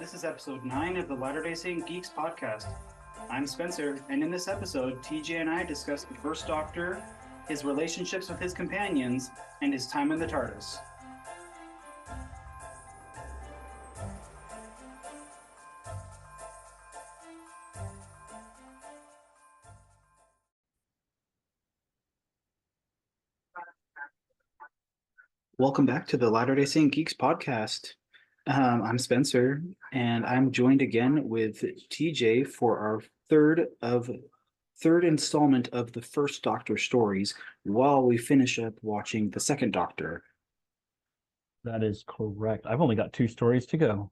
This is episode 9 of the Latter-day Saint Geeks podcast. I'm Spencer, and in this episode, TJ and I discuss the First Doctor, his relationships with his companions, and his time in the TARDIS. Welcome back to the Latter-day Saint Geeks podcast. I'm Spencer, and I'm joined again with TJ for our third installment of the First Doctor stories while we finish up watching the Second Doctor. That is correct. I've only got 2 stories to go.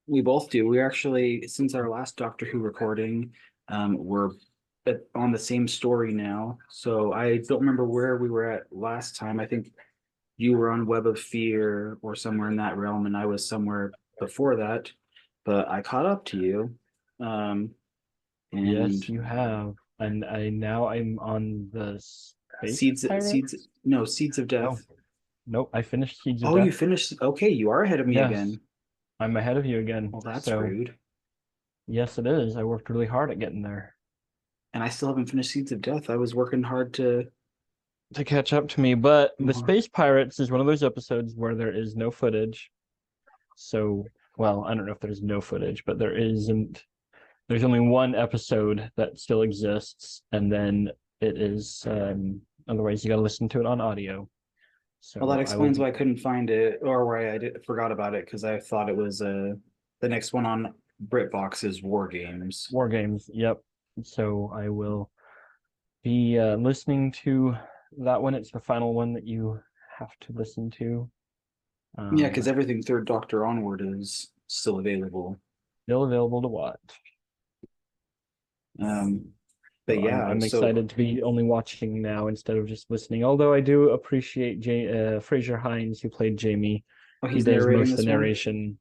We both do. We're actually, since our last Doctor Who recording, we're on the same story now. So I don't remember where we were at last time. I think you were on Web of Fear or somewhere in that realm, and I was somewhere before that, but I caught up to you. And Yes, you have. And I'm on the Seeds of Death. No. Nope, I finished Seeds of Oh, Death. you finished? Okay, you are ahead of me again. I'm ahead of you again. Well, that's rude. Yes, it is. I worked really hard at getting there. And I still haven't finished Seeds of Death. I was working hard to catch up to me, but the Space Pirates is one of those episodes where there is no footage. So, well, I don't know if there's no footage, but there's only one episode that still exists, and then it is otherwise you got to listen to it on audio. So well, that explains why I couldn't find it, or why I forgot about it, because I thought it was the next one on BritBox's War Games. War Games, yep. So I will be listening to that one. It's the final one that you have to listen to. Yeah, because everything Third Doctor onward is still available. Still available to watch. But yeah, I'm excited to be only watching now instead of just listening. Although I do appreciate Fraser Hines, who played Jamie. Oh, he does most of the narration.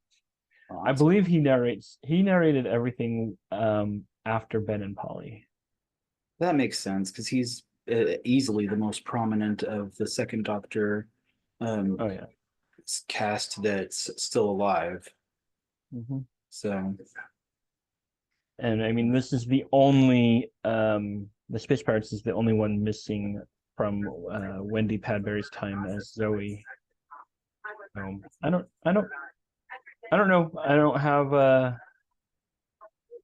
Oh, I believe he narrated everything after Ben and Polly. That makes sense because he's easily the most prominent of the Second Doctor cast that's still alive. Mm-hmm. So, and I mean, this is the only the Space Pirates is the only one missing from Wendy Padbury's time as Zoe. I don't know. I don't have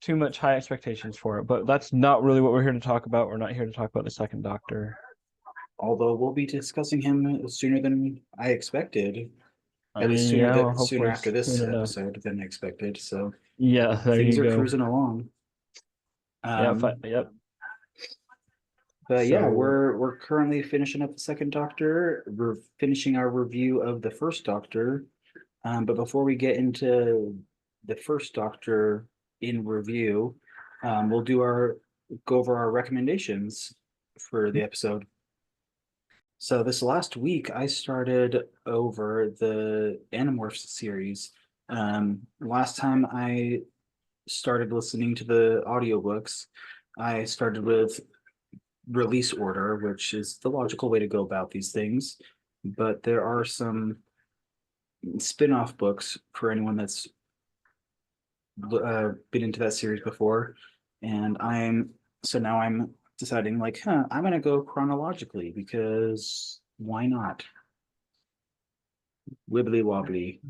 too much high expectations for it, but that's not really what we're here to talk about. We're not here to talk about the Second Doctor. Although we'll be discussing him sooner than I expeced. At least sooner after this episode than expected. So yeah, things are cruising along. Yep. But yeah, we're currently finishing up the Second Doctor. We're finishing our review of the First Doctor. But before we get into the First Doctor in review, we'll go over our recommendations for the episode. So this last week, I started over the Animorphs series. Last time I started listening to the audiobooks, I started with Release Order, which is the logical way to go about these things. But there are some spin-off books for anyone that's been into that series before. And now I'm deciding I'm going to go chronologically because why not? Wibbly wobbly.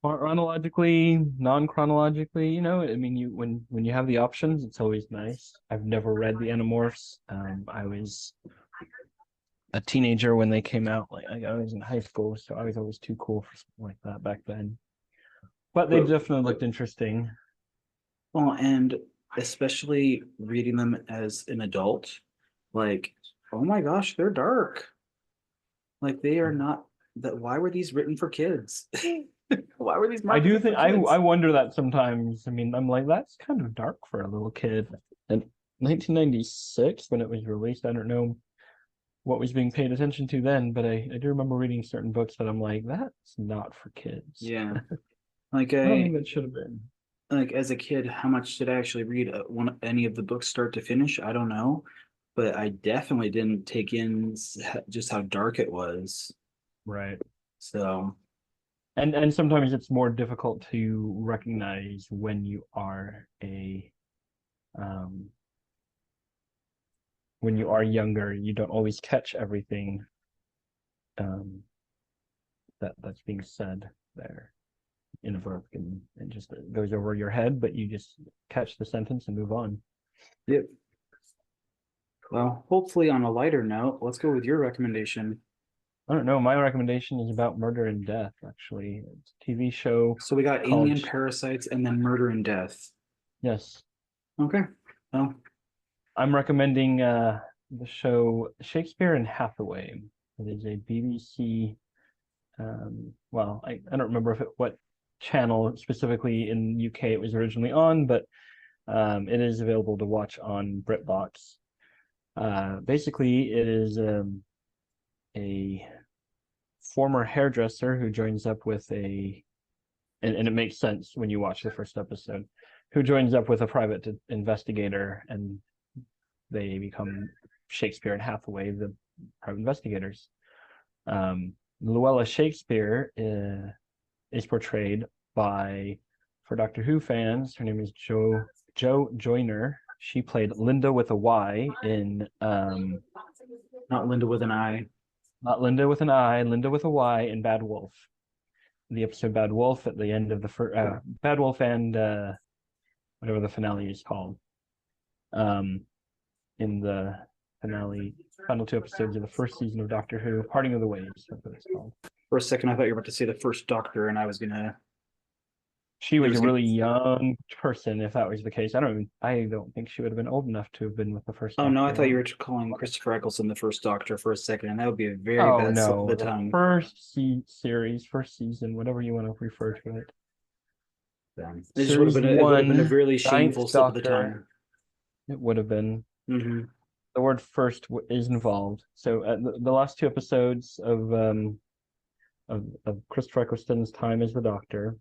Chronologically, non-chronologically, I mean, when you have the options, it's always nice. I've never read the Animorphs. I was a teenager when they came out. I was in high school, so I was always too cool for something like that back then. But they definitely looked interesting. Well, and especially reading them as an adult, oh my gosh, they're dark. They are not that. Why were these written for kids? Why were these? I do think I wonder that sometimes. I mean, I'm like, that's kind of dark for a little kid. In 1996, when it was released, I don't know what was being paid attention to then, but I do remember reading certain books that I'm like, that's not for kids. Yeah, I don't think that should have been. As a kid, how much did I actually read any of the books start to finish? I don't know, but I definitely didn't take in just how dark it was. Right. So, And sometimes it's more difficult to recognize um when you are younger. You don't always catch everything that's being said there in a book, and just it goes over your head, but you just catch the sentence and move on. Yep. Well, hopefully on a lighter note, let's go with your recommendation. I don't know. My recommendation is about Murder and Death, actually. It's a TV show So we got called Alien, Parasites, and then Murder and Death. Yes. Okay. Well, I'm recommending the show Shakespeare and Hathaway. It is a BBC well, I don't remember what channel specifically in UK it was originally on, but it is available to watch on BritBox. Basically, it is a former hairdresser who joins up with and it makes sense when you watch the first episode, who joins up with a private investigator, and they become Shakespeare and Hathaway, the private investigators. Luella Shakespeare is portrayed by, for Doctor Who fans, her name is Jo Joyner. She played Linda with a Y in not Linda with an I. not Linda with an I, Linda with a Y in Bad Wolf. The episode Bad Wolf at the end of the first Bad Wolf and whatever the finale is called. In the final two episodes of the first season of Doctor Who, Parting of the Ways, that's what it's called. For a second, I thought you were about to say the first Doctor, and I was gonna. She was a really young person, if that was the case. I don't think she would have been old enough to have been with the first Oh Doctor. no, I thought you were calling Christopher Eccleston the first Doctor for a second, and that would be a very Oh bad slip no, of the the tongue. first series, first season, whatever you want to refer to it. It just would have been Series it would have been a one, really shameful Ninth slip of the tongue. Doctor. It would have been. Mm-hmm. The word first is involved. So the last two episodes of Christopher Eccleston's time as the Doctor,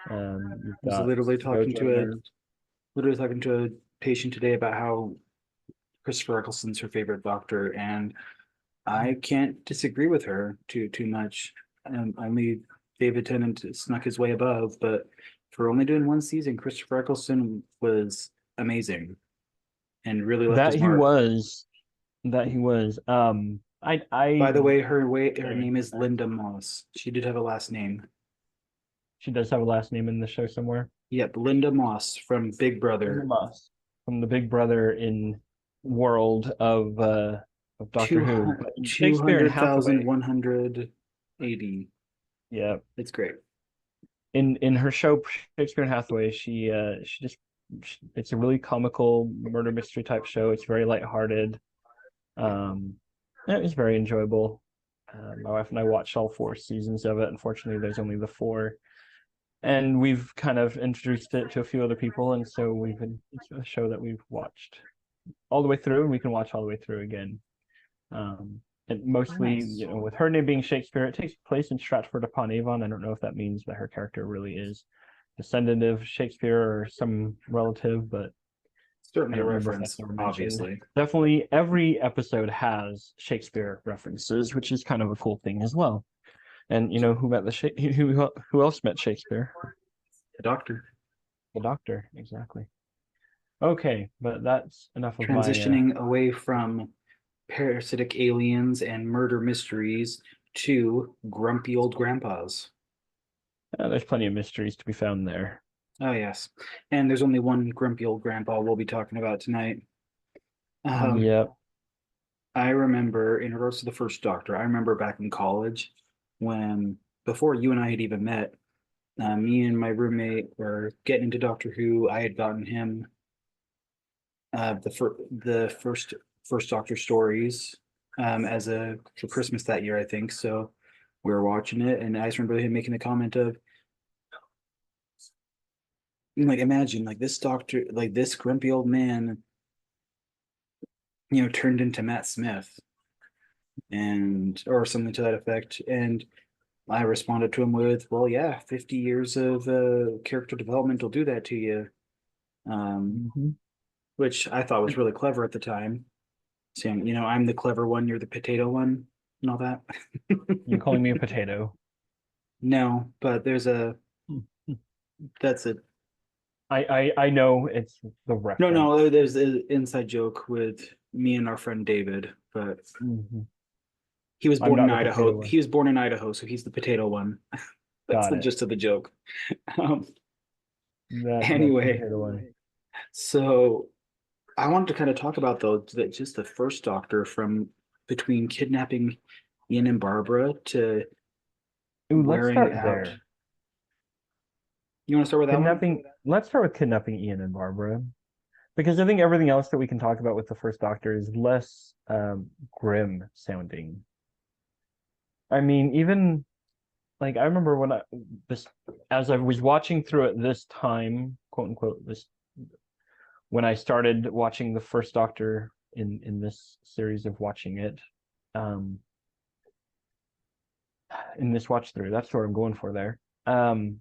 you've I was got literally Joe talking to a patient today about how Christopher Eccleston's her favorite Doctor, and I can't disagree with her too much. Only David Tennant snuck his way above, but for only doing one season, Christopher Eccleston was amazing and really left that his he mark. was that he was. By the way, her name is Linda Moss. She did have a last name. She does have a last name in the show somewhere. Yep, Linda Moss from Big Brother. Linda Moss from the Big Brother in world of Doctor Who. Shakespeare and Hathaway. 200,180. Yeah, It's great. In her show Shakespeare and Hathaway, it's a really comical murder mystery type show. It's very lighthearted. It was very enjoyable. My wife and I watched all 4 seasons of it. Unfortunately, there's only the 4, and we've kind of introduced it to a few other people, and so it's a show that we've watched all the way through, and we can watch all the way through again. And mostly, Nice. with her name being Shakespeare, it takes place in Stratford-upon-Avon. I don't know if that means that her character really is descendant of Shakespeare or some relative, but Certainly a reference, obviously. Definitely every episode has Shakespeare references, which is kind of a cool thing as well. And who else met Shakespeare? The Doctor. The Doctor, exactly. Okay, but that's enough of transitioning away from parasitic aliens and murder mysteries to grumpy old grandpas. There's plenty of mysteries to be found there. Oh, yes. And there's only one grumpy old grandpa we'll be talking about tonight. Yep. I remember, in regards to the first Doctor, I remember back in college when, before you and I had even met, me and my roommate were getting into Doctor Who. I had gotten him the first Doctor stories for Christmas that year, I think. So we were watching it, and I just remember him making the comment of, like, imagine like this Doctor, like this grumpy old man, turned into Matt Smith, and or something to that effect. And I responded to him with, well, yeah, 50 years of character development will do that to you. Which I thought was really clever at the time. Saying, I'm the clever one, you're the potato one, and all that. You're calling me a potato. No, but there's a that's a I know it's the no, reference. no, there's an inside joke with me and our friend David, but Mhm. he was I'm born in not the potato Idaho. one. He was born in Idaho, so he's the potato one. That's Got the it. gist of the joke. Um, That's the anyway, potato one. so I wanted to kind of talk about though that just the first Doctor from between kidnapping Ian and Barbara to Ooh, let's wearing start out. there. You want to start with that one? Kidnapping. Let's start with kidnapping Ian and Barbara, because I think everything else that we can talk about with the first Doctor is less grim sounding. I mean, even like I remember when I this as I was watching through it this time, quote unquote, this when I started watching the first Doctor in this series of watching it, um, in this watch through. That's what I'm going for there. Um,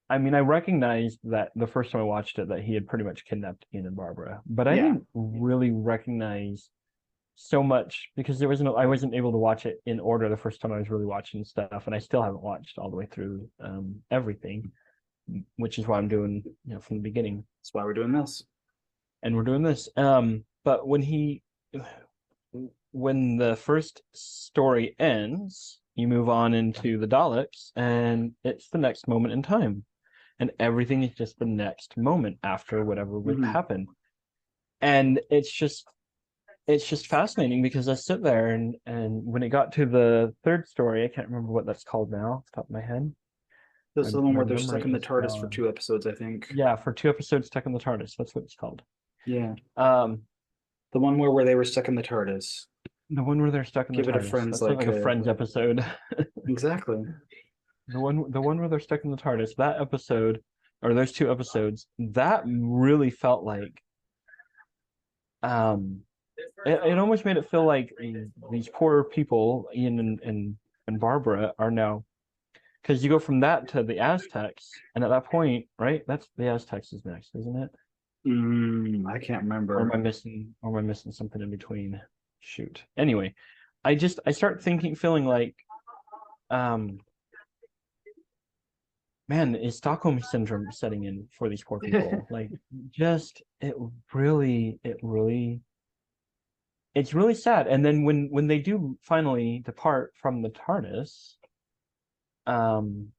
I mean, I recognized that the first time I watched it that he had pretty much kidnapped Ian and Barbara, but I Yeah. didn't really recognize so much because I wasn't able to watch it in order the first time I was really watching stuff, and I still haven't watched all the way through everything, which is why I'm doing from the beginning, That's why we're doing this. and we're doing this. But when the first story ends, you move on into the Daleks, and it's the next moment in time, and everything is just the next moment after whatever would Mhm. happen, and it's just fascinating because I sit there and when it got to the third story, I can't remember what that's called now off the top of my head. This My is the one my where they're stuck memory in the is TARDIS for gone. 2 episodes, I think. Yeah, for 2 episodes, Stuck in the TARDIS. That's what it's called. Yeah. Um, The one where they were stuck in the TARDIS. the one where they're stuck in the Give it a TARDIS. friend's That sounds like like a Friends episode. exactly. The one where they're stuck in the TARDIS. That episode, or those 2 episodes, that really felt like um it almost made it feel like these poor people, Ian and Barbara, are now, because you go from that to the Aztecs, and at that point, right? That's the Aztecs is next, isn't it? I can't Or am remember. I missing? Or am I missing something in between? Shoot. Anyway, I start thinking, feeling like, um, man, is Stockholm syndrome setting in for these poor people? Like, just it's really sad. And then when they do finally depart from the TARDIS, um,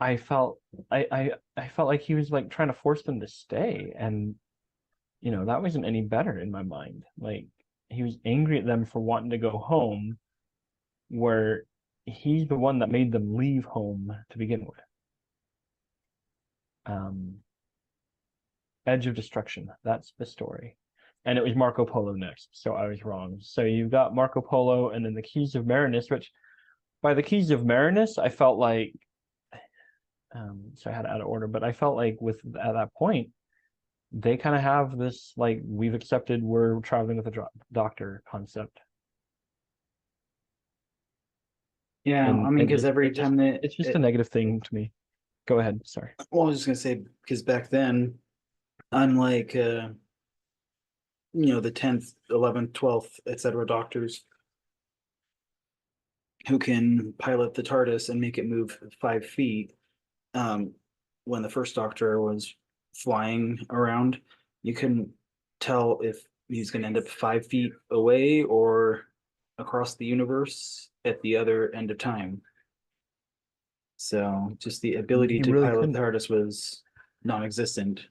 I felt I felt like he was like trying to force them to stay, and that wasn't any better in my mind. Like, he was angry at them for wanting to go home, where he's the one that made them leave home to begin with. Um, Edge of Destruction. That's the story. And it was Marco Polo next, so I was wrong. So you've got Marco Polo and then the Keys of Marinus, which by the Keys of Marinus, I felt like, so I had it out of order, but I felt like at that point, they kind of have this like we've accepted we're traveling with a doctor concept, Yeah, I and mean, it because just every it just time that it's just a negative thing to me. Go ahead. Sorry. well, I was just gonna say because back then, unlike the 10th, 11th, 12th, etc. doctors who can pilot the TARDIS and make it move 5 feet, um, when the first Doctor was flying around, you couldn't tell if he's going to end up 5 feet away or across the universe at the other end of time. So just the ability He to really pilot the couldn't. TARDIS was non-existent.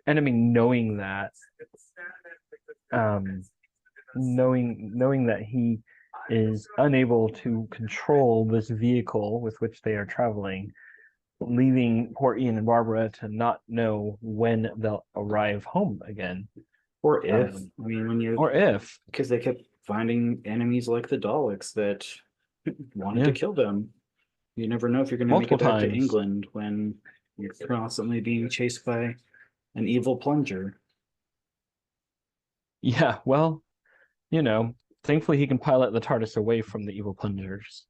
And I mean, knowing that, um, knowing that he is unable to control this vehicle with which they are traveling, leaving poor Ian and Barbara to not know when they'll arrive home again. Or if, Um, I mean, when you, or if, because they kept finding enemies like the Daleks that wanted to yeah, kill them. You never know if you're going to make multiple it back to times. England when you're constantly being chased by an evil plunger. Yeah, well, thankfully he can pilot the TARDIS away from the evil plungers.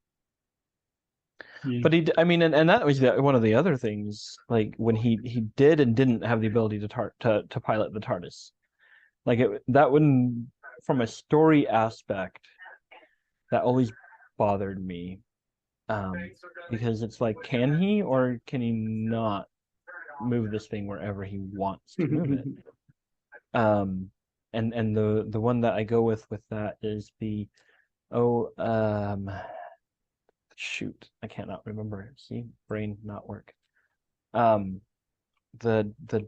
Yeah. But I mean, and that was one of the other things, like when he did and didn't have the ability to pilot the TARDIS. Like that wouldn't, from a story aspect, that always bothered me. Um, because it's like, can he or can he not move this thing wherever he wants to move it? Um, and the one that I go with that is the oh shoot, I cannot remember. See, brain not work. Um, the the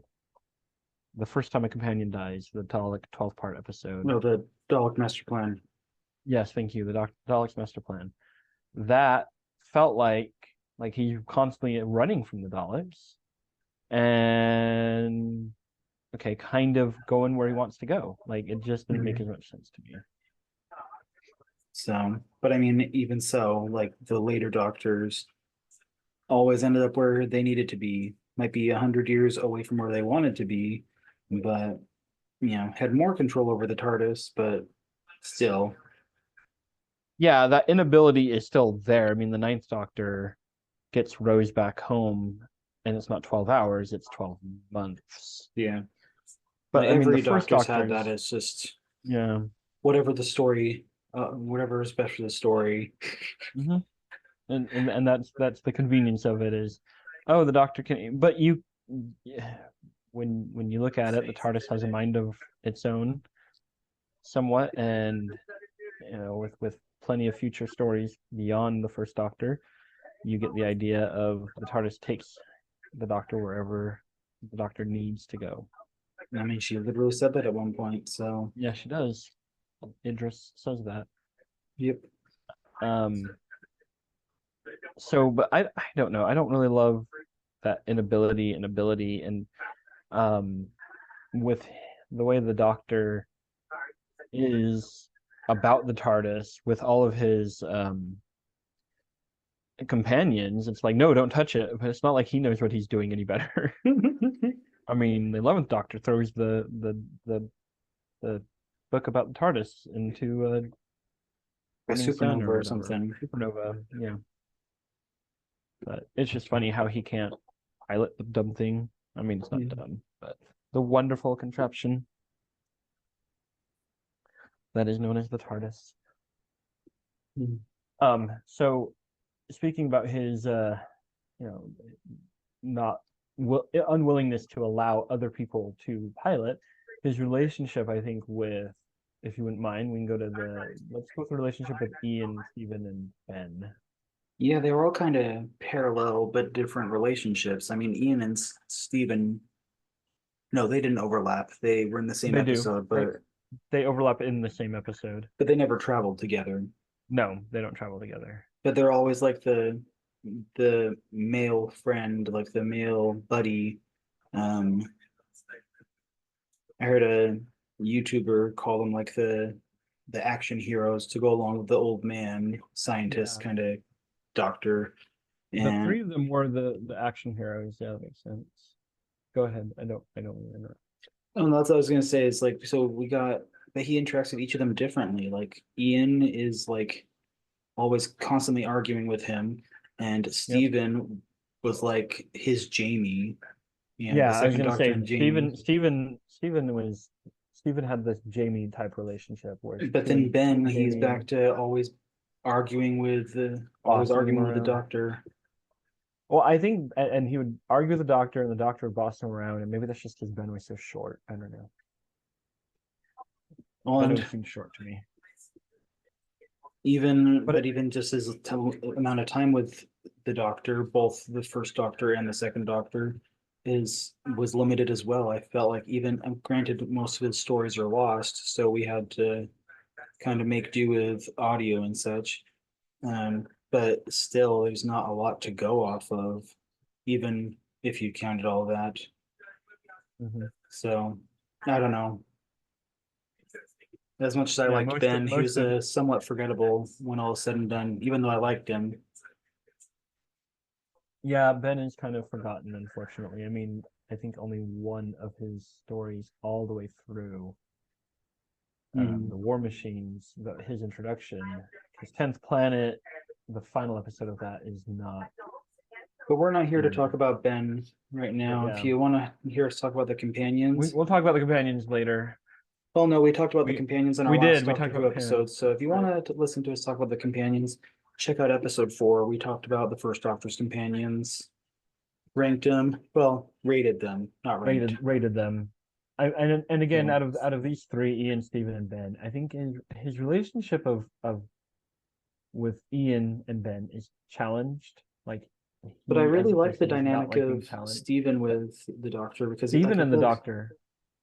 the first time a companion dies, the Dalek 12-part episode. No, the Dalek Master Plan. Yes, thank you. The Dalek's Master Plan. That felt like he's constantly running from the Daleks and okay, kind of going where he wants to go. Like it just didn't make as much sense to me. So, but I mean, even so, like the later doctors always ended up where they needed to be. Might be 100 years away from where they wanted to be, but had more control over the TARDIS, but still. Yeah, that inability is still there. I mean, the Ninth Doctor gets Rose back home, and it's not 12 hours; it's 12 months. Yeah. But I mean, the Every first doctor's had that. Doctor's It's just yeah. whatever the story, whatever is best for the story. Mm-hmm. And that's the convenience of it is, oh, the Doctor can, but you, when you look at it, the TARDIS has a mind of its own, somewhat, and with plenty of future stories beyond the first Doctor, you get the idea of the TARDIS takes the Doctor wherever the Doctor needs to go. I mean, she literally said that at one point. So Yeah, she does. Idris says that. yep. Um. So, but I don't know. I don't really love that inability and ability, and um, with the way the Doctor is about the TARDIS with all of his companions, it's like, no, don't touch it. But it's not like he knows what he's doing any better. I mean, the 11th Doctor throws the book about the TARDIS into a burning sun or supernova or whatever. something. Supernova, yeah. But it's just funny how he can't pilot the dumb thing. I mean, it's not dumb, but the wonderful contraption that is known as the TARDIS. So speaking about his not unwillingness to allow other people to pilot, his relationship, I think, with, if you wouldn't mind, we can go to let's go with the relationship with Ian, Stephen, and Ben. Yeah, they were all kind of parallel but different relationships. I mean, Ian and Stephen, no, they didn't overlap. They were in the same They do. episode, but They overlap in the same episode. they never traveled together. No, they don't travel together. But they're always like the male friend, like the male buddy. Um, I heard a YouTuber call them like the action heroes to go along with the old man scientist kind of doctor. The And three of them were the action heroes. Yeah, that makes sense. Go ahead. I don't remember. oh, that's what I was gonna say. Is like so we got, but he interacts with each of them differently. Like Ian is like always constantly arguing with him, and Stephen was like his Jamie. The Yeah, I was second gonna Doctor say and Jamie. Stephen had this Jamie type relationship where But then Ben, he's Jamie back to always bossing him arguing with the around. doctor. Well, I think, and he would argue with the doctor, and the doctor would boss him around, and maybe that's just because Ben was so short. I don't know. Ben And always seemed short to me. even just his amount of time with the doctor, both the first doctor and the second doctor, was limited as well. I felt like even granted most of his stories are lost, so we had to kind of make do with audio and such. But still there's not a lot to go off of, even if you counted all that. So I don't know. As much as I liked Ben, he was somewhat forgettable when all is said and done, even though I liked him. Yeah, Ben is kind of forgotten, unfortunately. I mean, I think only one of his stories all the way through the War Machines, his introduction, his 10th planet, the final episode of that is not. But we're not here to talk about Ben right now. If you want to hear us talk about the companions, we'll talk about the companions later. Well, no, we talked about the companions in our last Doctor Who episode. So if you want to listen to us talk about the companions, check out episode 4. We talked about the first Doctor's companions, ranked them, well, rated them, not ranked. Rated them. And again, Yeah. out of these three, Ian, Steven, and Ben, I think his relationship of with Ian and Ben is challenged. Like But I he as really a like the person does not dynamic like being of challenged. Steven with the Doctor because like Steven I and the feel like Doctor,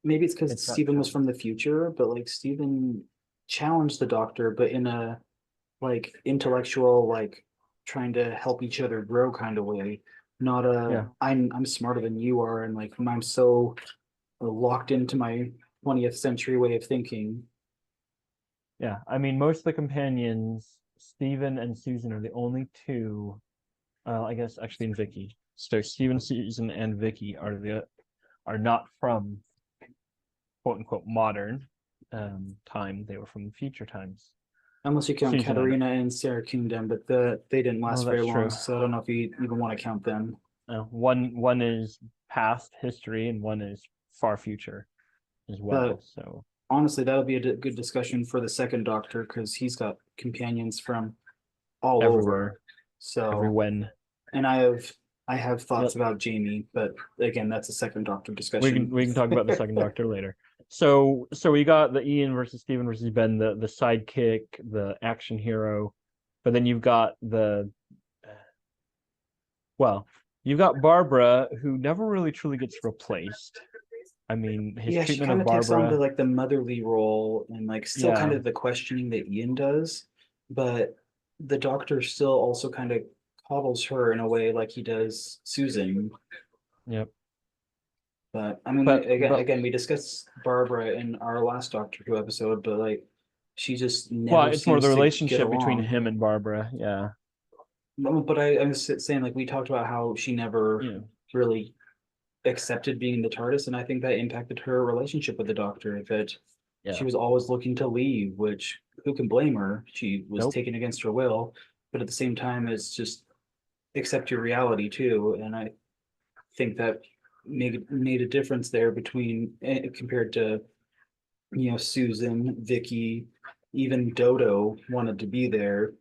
maybe it's because it's not Steven was challenged. from the future, but like Steven challenged the Doctor, but in a like intellectual, like trying to help each other grow kind of way. Not a Yeah, I'm smarter than you are, and like I'm so locked into my 20th century way of thinking. yeah. I mean, most of the companions, Steven and Susan, are the only two. I guess actually in Vicky. So Steven, Susan, and Vicky are not from quote unquote modern time. They were from future times. Unless you count Susan and Katarina and Sarah Kingdom, but they didn't oh, last very that's long, true. so I don't know if you even want to count them. One is past history and one is far future as But well. So honestly, that'll be a good discussion for the second Doctor because he's got companions from all over. everywhere, So, everywhen. and I have thoughts Yep. about Jamie, but again, that's a second Doctor We discussion. can talk about the second Doctor later. So we got the Ian versus Steven versus Ben, the sidekick, the action hero, but then you've got well, you've got Barbara, who never really truly gets replaced. I mean, his Yeah, she treatment kind of of takes on the Barbara, like the motherly role and like still kind yeah, of the questioning that Ian does, but the Doctor still also kind of coddles her in a way like he does Susan. yep. But I mean, But again, we discussed Barbara in our last Doctor Who episode, but like she just well, never it's more the seems to get relationship between along. him and Barbara. Yeah, No, but I'm saying like we talked about how she never yeah, really accepted being the TARDIS, and I think that impacted her relationship with the Doctor. That she yeah. was always looking to leave, which who can blame her? She was Nope. taken against her will, but at the same time, it's just accept your reality too. And I think that made a difference there between compared to Susan, Vicky, even Dodo wanted to be there.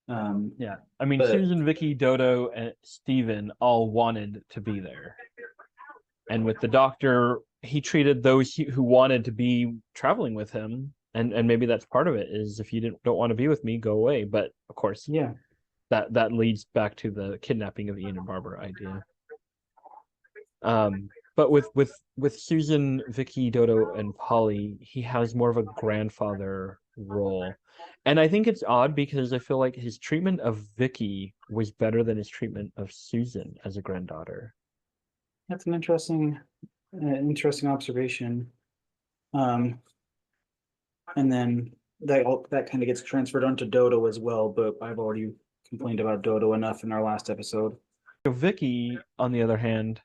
Um, Yeah. I mean, but Susan, Vicky, Dodo, and Steven all wanted to be there. And with the Doctor, he treated those who wanted to be traveling with him. And maybe that's part of it is if you don't want to be with me, go away. But of course, yeah, that leads back to the kidnapping of Ian and Barbara idea. But with Susan, Vicky, Dodo, and Polly, he has more of a grandfather role. And I think it's odd because I feel like his treatment of Vicky was better than his treatment of Susan as a granddaughter. that's an interesting observation. Um, and then that kind of gets transferred onto Dodo as well, but I've already complained about Dodo enough in our last episode. So Vicky, on the other hand,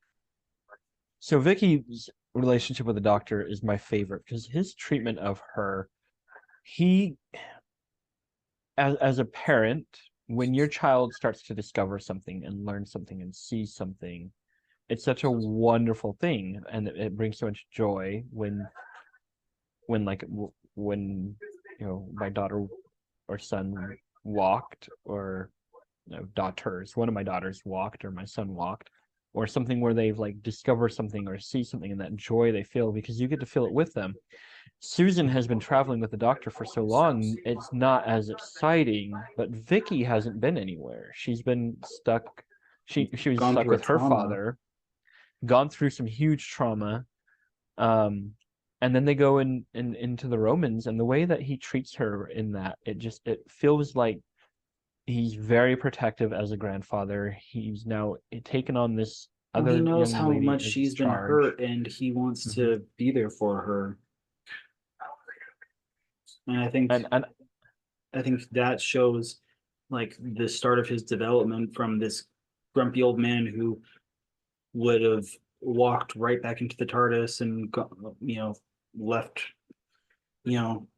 so Vicky's relationship with the Doctor is my favorite because his treatment of her, he as a parent, when your child starts to discover something and learn something and see something, it's such a wonderful thing, and it brings so much joy when like when my daughter or son walked, or daughters, one of my daughters walked or my son walked, or something where they've like discovered something or see something, and that joy they feel because you get to feel it with them. Susan has been traveling with the Doctor for so long, it's not as exciting, but Vicky hasn't been anywhere. She's been stuck. She was Gone stuck through a with her trauma. father, gone through some huge trauma. Um, and then they go in into the Romans, and the way that he treats her in that, it feels like he's very protective as a grandfather. He's now taken on this Well, he other knows young how lady much as his she's been charge. hurt and he wants Hmm. to be there for her. And I think that shows like the start of his development from this grumpy old man who would have walked right back into the TARDIS and left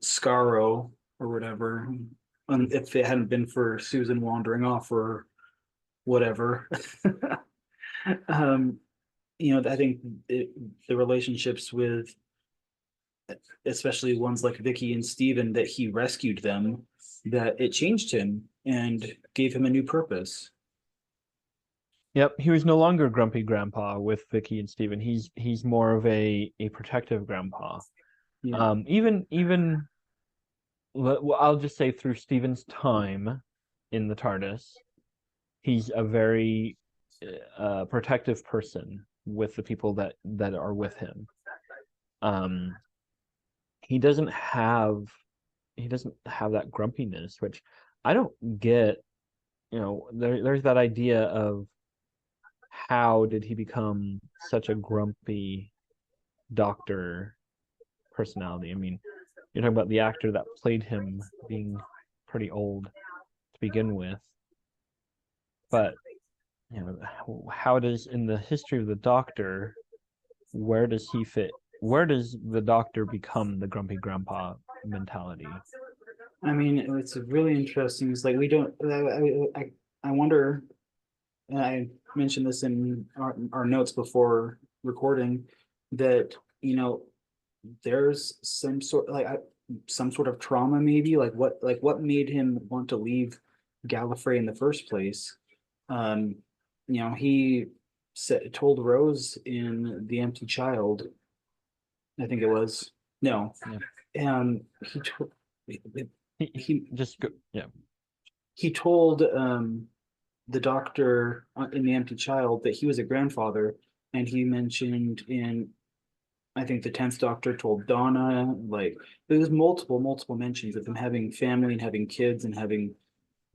Scarrow or whatever. And if it hadn't been for Susan wandering off or whatever. um, I think the relationships with especially ones like Vicky and Steven that he rescued them that it changed him and gave him a new purpose. Yep, he was no longer grumpy grandpa with Vicky and Steven. He's more of a protective grandpa. Yeah. Even well, I'll just say through Steven's time in the TARDIS, he's a very protective person with the people that are with him. Um, he doesn't have that grumpiness, which I don't get. There's that idea of how did he become such a grumpy doctor personality? I mean, you're talking about the actor that played him being pretty old to begin with, but how does in the history of the Doctor, where does he fit? Where does the Doctor become the grumpy grandpa mentality? I mean, it's really interesting. It's like we don't. I wonder. And I mentioned this in our notes before recording that there's some sort of trauma, maybe what made him want to leave Gallifrey in the first place. Um, he told Rose in The Empty Child, I think it was. No, Yeah. he told he just go, yeah. he told the Doctor in The Empty Child that he was a grandfather, and he mentioned in, I think, the 10th Doctor told Donna, like there's multiple mentions of them having family and having kids and having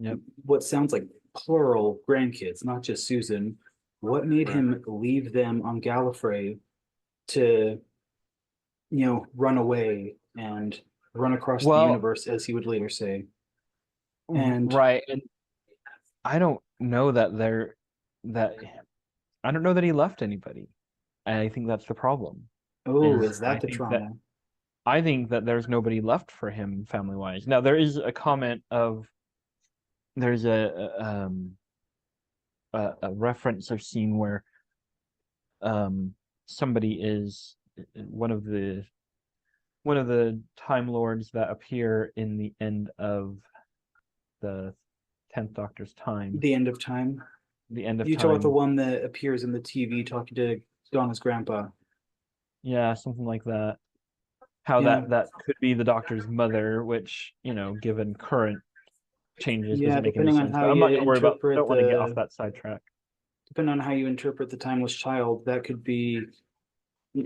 Yep. what sounds like plural grandkids, not just Susan. What made him leave them on Gallifrey to, run away and run across the Well, universe, as he would later say? And right, and I don't know that I don't know that he left anybody. And I think that's the problem. oh, Is is that the trauma? I think that there's nobody left for him family wise. Now there is a comment of there's a reference I've seen where somebody is one of the Time Lords that appear in the end of the 10th Doctor's time. The end of time. The end of You talk about the time. one that appears in the TV talking to Donna's grandpa. Yeah, something like that. How Yeah, that could be the Doctor's mother, which, given current changes yeah. doesn't make any Depending on sense. how But I'm you not gonna worry about interpret don't want to get off the, that sidetrack. depending on how you interpret the timeless child, that could be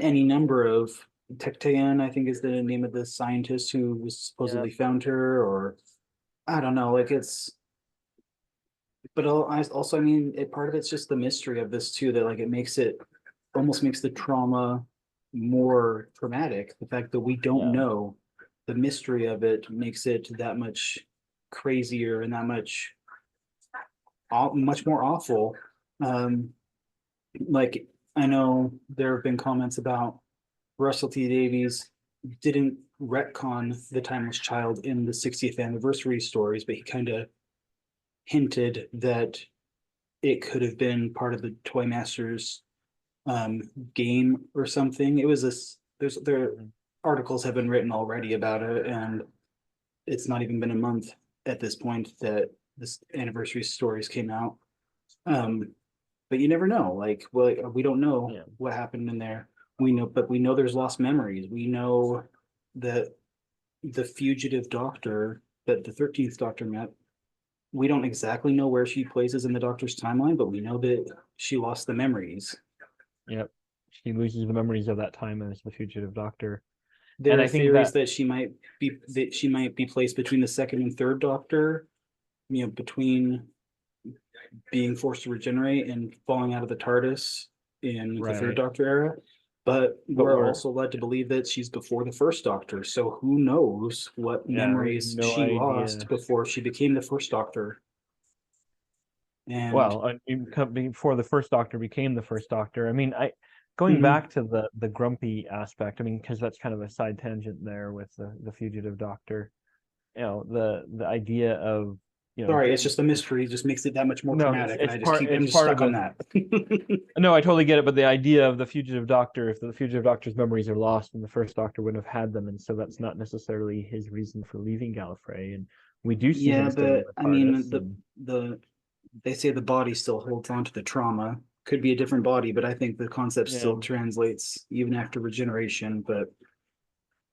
any number of. Tectean, I think, is the name of the scientist who was Yeah. supposedly found her, or I don't know. Like it's, but also, I mean, part of it's just the mystery of this too. That like it makes it almost makes the trauma more traumatic. The fact that we don't Yeah. know, the mystery of it makes it that much crazier and that much more awful. Um, like I know there have been comments about Russell T Davies didn't retcon the Timeless Child in the 60th anniversary stories, but he kind of hinted that it could have been part of the Toy Masters game or something. It was this. There articles have been written already about it, and it's not even been a month at this point that this anniversary stories came out. Um, but you never know. Like, well, we don't know Yeah. what happened in there. But we know there's lost memories. We know that the fugitive doctor that the 13th Doctor met. We don't exactly know where she places in the Doctor's timeline, but we know that she lost the memories. Yep. She loses the memories of that time as the fugitive Doctor. There And are I think theories that that she might be placed between the second and third Doctor, between being forced to regenerate and falling out of the TARDIS in the third right. Doctor era. But But we're also led to believe that she's before the first Doctor. So who knows what yeah, we have memories no she lost idea. before she became the first Doctor. And Well, before the first Doctor became the first Doctor. I mean, going mhm. back to the grumpy aspect. I mean, because that's kind of a side tangent there with the fugitive Doctor. The idea of Sorry, it's just a mystery. It just makes it that much more no, traumatic. And I'm it's just part of stuck on the that. no, I totally get it, but the idea of the fugitive Doctor, if the fugitive Doctor's memories are lost, then the first Doctor wouldn't have had them, and so that's not necessarily his reason for leaving Gallifrey. And We do see Yeah, him standing in but the I mean, TARDIS, and they say the body still holds on to the trauma. Could be a different body, but I think the concept yeah. still translates even after regeneration. But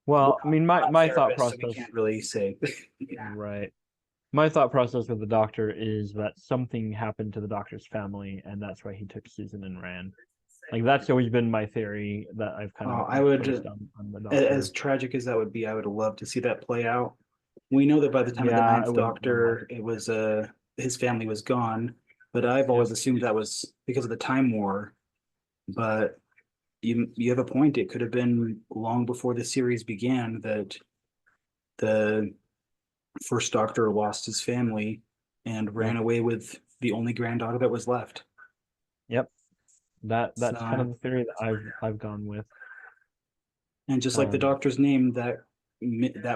Well, I mean, we're not my thought therapists, so we process, can't really say. Yeah. right? My thought process with the Doctor is that something happened to the Doctor's family, and that's why he took Susan and ran. Like that's always been my theory that I've kind of I would, placed on the as Doctor. tragic as that would be, I would love to see that play out. We know that by the time of the Yeah, I ninth wouldn't mind. Doctor, it was his family was gone, but I've Yep. always assumed that was because of the Time War. But you have a point. It could have been long before the series began that the first Doctor lost his family and ran Yep. away with the only granddaughter that was left. Yep. That's kind of So, the theory that I've gone with. and just like the Um, Doctor's name, that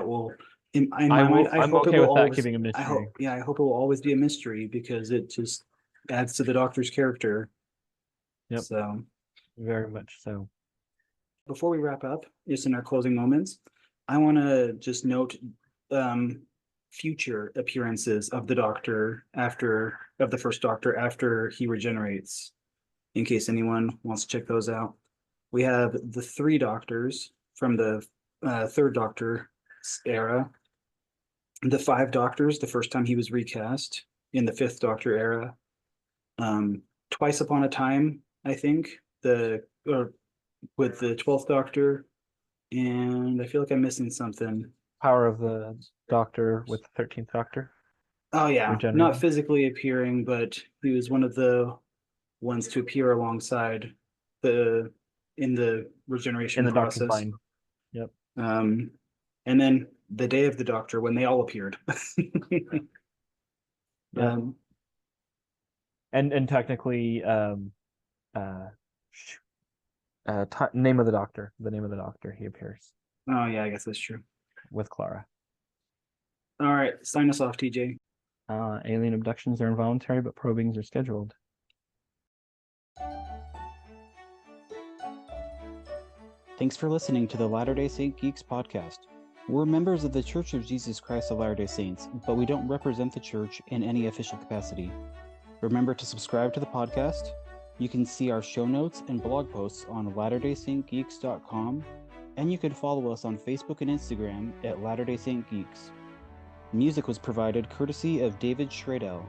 will in my mind, I I'm hope it okay will with that always. keeping a I mystery. hope, yeah, I hope it will always be a mystery because it just adds to the Doctor's character. Yep, So, very much so. before we wrap up, just in our closing moments, I want to just note um, future appearances of the Doctor of the first Doctor after he regenerates, in case anyone wants to check those out. We have the three Doctors from the third Doctor era, the five Doctors the first time he was recast in the fifth Doctor era, twice upon a time, I think, with the 12th Doctor, and I feel like I'm missing something. Power of the Doctor with the 13th Doctor Oh yeah, not regenerating physically appearing, but he was one of the ones to appear alongside the in the in regeneration the Doctor's process. mind. Yep. Um, and then the day of the Doctor when they all appeared. Yep. um, And technically, uh, name of the Doctor. The name of the Doctor. He appears oh yeah, I guess that's true. with Clara. All right, sign us off, TJ. Alien abductions are involuntary, but probings are scheduled. Thanks for listening to the Latter-day Saint Geeks podcast. We're members of the Church of Jesus Christ of Latter-day Saints, but we don't represent the church in any official capacity. Remember to subscribe to the podcast. You can see our show notes and blog posts on latterdaysaintgeeks.com, and you can follow us on Facebook and Instagram at Latter-day Saint Geeks. Music was provided courtesy of David Schradel.